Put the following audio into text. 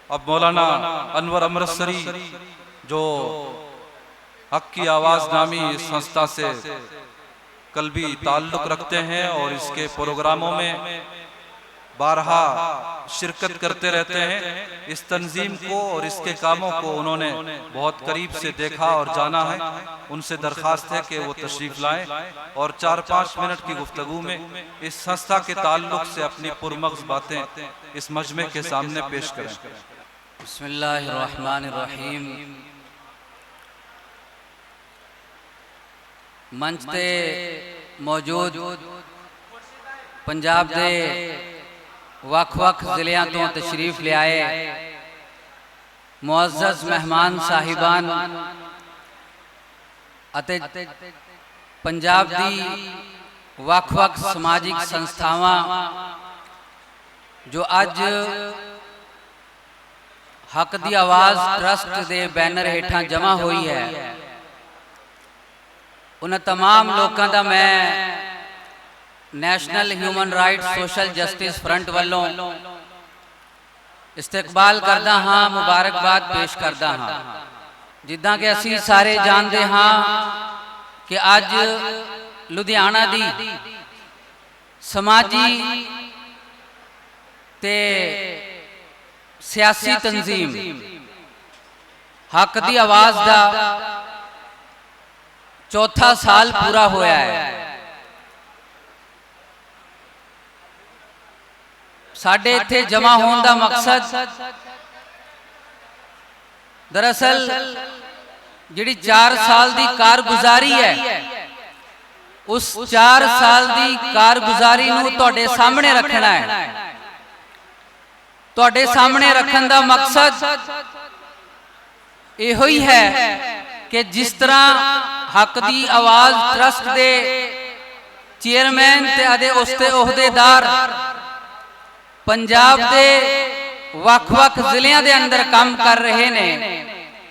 अब मौलाना अनवर अमृतसरी जो हक की आवाज़ नामी इस संस्था से कल्बी ताल्लुक़ रखते हैं और इसके प्रोग्रामों में बारहा शिरकत करते रहते हैं। इस तंजीम को और इसके कामों को उन्होंने बहुत करीब से देखा और जाना है। उनसे दरख्वास्त है कि वो तशरीफ़ लाएं और 4-5 मिनट की गुफ्तगू में इस संस्था के ताल्लुक़ से अपनी पुरमग़्ज़ बातें इस मजमे के सामने पेश करें। बिस्मिल्लाहिर्रहमानिर्रहीम। मंच ते मौजूद पंजाब दे वख-वख ज़िलियां तो तशरीफ़ ले आए मुअज़्ज़ज़ मेहमान साहिबान अते पंजाब दी वख-वख समाजिक संस्थावां जो अज हक दी आवाज़ ट्रस्ट दे बैनर हेठां जमा हुई है, उन्हें तमाम लोगों का मैं national human rights social justice front वालों इस्तकबाल करदा हाँ, मुबारकबाद पेश करदा हाँ। जिद्दां कि असी सारे जानते हाँ कि अज लुधियाना दी समाजी ते सियासी तंजीम हक दी आवाज़ दा चौथा साल पूरा होया है। साडे इत्थे जमा होने का मकसद दरअसल जिहड़ी 4 साल की कारगुजारी है, उस 4 साल की कारगुजारी नूं तुहाडे सामने रखना है। तुहाडे सामने रखने का मकसद इहो ही है कि जिस तरह हक दी आवाज़ ट्रस्ट दे चेयरमैन ते उसते ओहदेदार पंजाब दे वख-वख जिलियां दे अंदर काम कर रहे ने,